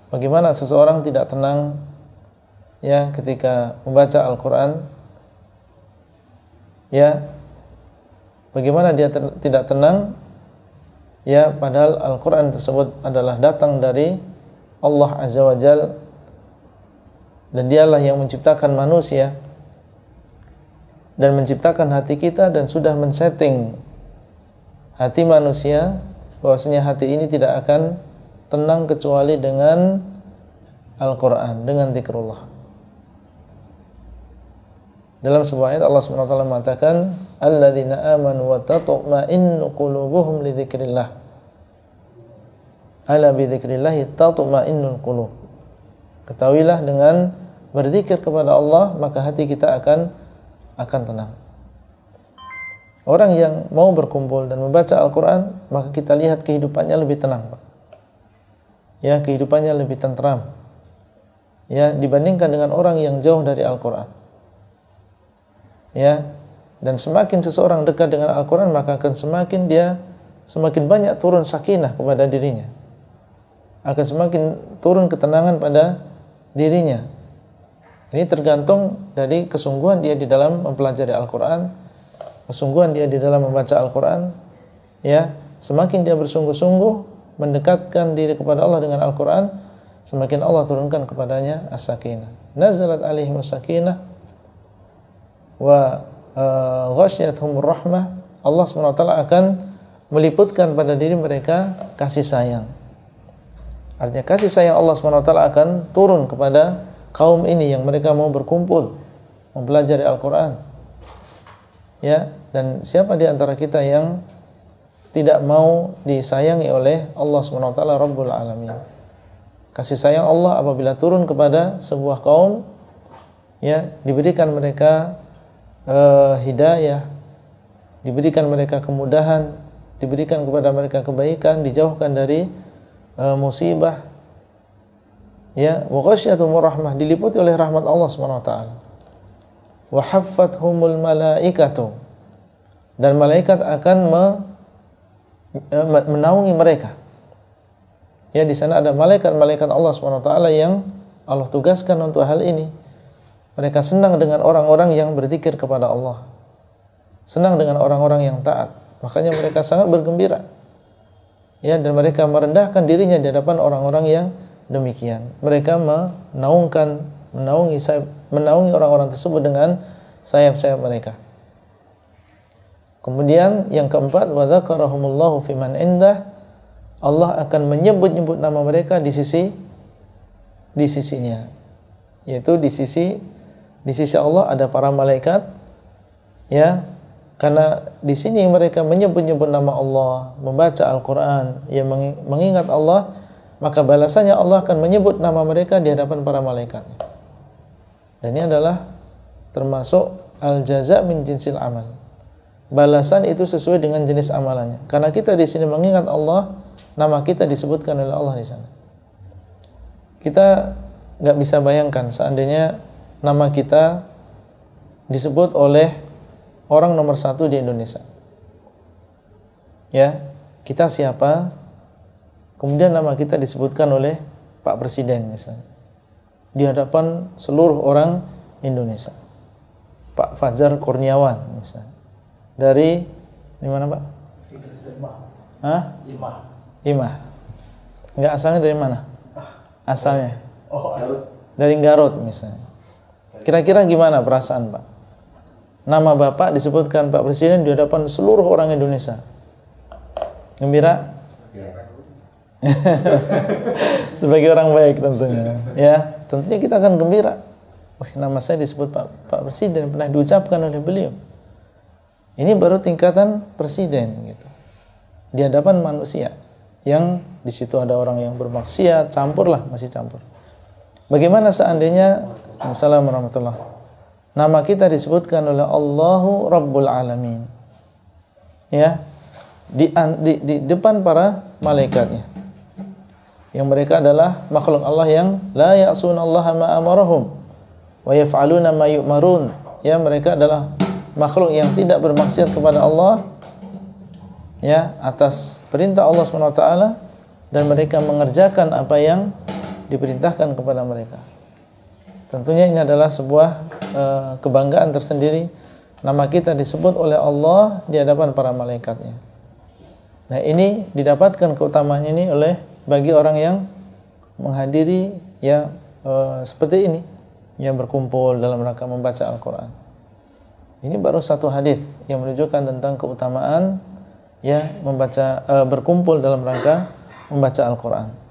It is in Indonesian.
bagaimana seseorang tidak tenang ya ketika membaca Al-Qur'an? Ya, bagaimana dia tidak tenang ya padahal Al-Qur'an tersebut adalah datang dari Allah Azza wa Jalla, dan dialah yang menciptakan manusia dan menciptakan hati kita dan sudah men-setting hati manusia bahwasanya hati ini tidak akan tenang kecuali dengan Al-Qur'an, dengan zikrullah. Dalam sebuah ayat Allah Subhanahu wa taala mengatakan alladzina amanu wa tatma'innu qulubuhum li dzikrillah. Ala bi dzikrillah tatma'innul qulub. Ketahuilah dengan berzikir kepada Allah maka hati kita akan tenang. Orang yang mau berkumpul dan membaca Al-Qur'an, maka kita lihat kehidupannya lebih tenang, Pak. Ya, kehidupannya lebih tentram. Ya, dibandingkan dengan orang yang jauh dari Al-Qur'an. Ya, dan semakin seseorang dekat dengan Al-Qur'an, maka akan semakin banyak turun sakinah kepada dirinya. Akan semakin turun ketenangan pada dirinya. Ini tergantung dari kesungguhan dia di dalam mempelajari Al-Qur'an, kesungguhan dia di dalam membaca Al-Qur'an. Ya, semakin dia bersungguh-sungguh mendekatkan diri kepada Allah dengan Al-Qur'an, semakin Allah turunkan kepadanya as-sakinah. Nazalat alaihimus sakinah wa ghasyiyatuhumur rahmah. Allah SWT akan meliputkan pada diri mereka kasih sayang. Artinya kasih sayang Allah SWT akan turun kepada kaum ini yang mereka mau berkumpul mempelajari Al-Qur'an. Ya, dan siapa di antara kita yang tidak mau disayangi oleh Allah SWT Rabbul Alamin? Kasih sayang Allah apabila turun kepada sebuah kaum, ya, diberikan mereka hidayah, diberikan mereka kemudahan, diberikan kepada mereka kebaikan, dijauhkan dari musibah. Ya, wa ghasyiyatuhumur rahmah, diliputi oleh rahmat Allah Subhanahu wa taala. Wa haffathumul malaikatu, dan malaikat akan menaungi mereka. Ya, di sana ada malaikat-malaikat Allah Subhanahu wa taala yang Allah tugaskan untuk hal ini. Mereka senang dengan orang-orang yang berzikir kepada Allah, senang dengan orang-orang yang taat. Makanya mereka sangat bergembira. Ya, dan mereka merendahkan dirinya di hadapan orang-orang yang demikian. Mereka menaungi orang-orang tersebut dengan sayap-sayap mereka. Kemudian yang keempat, wa dzakarahumullahu fiman indah, Allah akan menyebut-nyebut nama mereka di sisinya. Yaitu di sisi Allah ada para malaikat, ya. Karena di sini mereka menyebut-nyebut nama Allah, membaca Al-Qur'an, ya, mengingat Allah, maka balasannya Allah akan menyebut nama mereka di hadapan para malaikatnya. Dan ini adalah termasuk al-jaza' min jinsil amal. Balasan itu sesuai dengan jenis amalannya. Karena kita di sini mengingat Allah, nama kita disebutkan oleh Allah di sana. Kita nggak bisa bayangkan seandainya nama kita disebut oleh orang nomor 1 di Indonesia. Ya, kita siapa? Kemudian nama kita disebutkan oleh Pak Presiden misalnya, di hadapan seluruh orang Indonesia. Pak Fajar Kurniawan misalnya. Dari mana, Pak? Imah. Enggak, asalnya dari mana? Asalnya? Dari Garut misalnya. Kira-kira gimana perasaan, Pak? Nama Bapak disebutkan Pak Presiden di hadapan seluruh orang Indonesia. Gembira? Sebagai orang baik tentunya. Ya, tentunya kita akan gembira. Wah, nama saya disebut Pak Presiden, pernah diucapkan oleh beliau. Ini baru tingkatan presiden gitu. Di hadapan manusia yang di situ ada orang yang bermaksiat, masih campur. Bagaimana seandainya Assalamualaikum warahmatullahi wabarakatuh, nama kita disebutkan oleh Allahu Rabbul Alamin. Ya. Di depan para malaikatnya. Yang mereka adalah makhluk Allah yang la ya'sunallaha ma amarahum wa yaf'aluna ma yu'marun. Ya, mereka adalah makhluk yang tidak bermaksiat kepada Allah, ya, atas perintah Allah SWT, dan mereka mengerjakan apa yang diperintahkan kepada mereka. Tentunya ini adalah sebuah kebanggaan tersendiri, nama kita disebut oleh Allah di hadapan para malaikatnya. Nah, ini didapatkan keutamaannya ini bagi orang yang menghadiri ya seperti ini, yang berkumpul dalam rangka membaca Al-Quran. Ini baru satu hadis yang menunjukkan tentang keutamaan ya berkumpul dalam rangka membaca Al-Quran.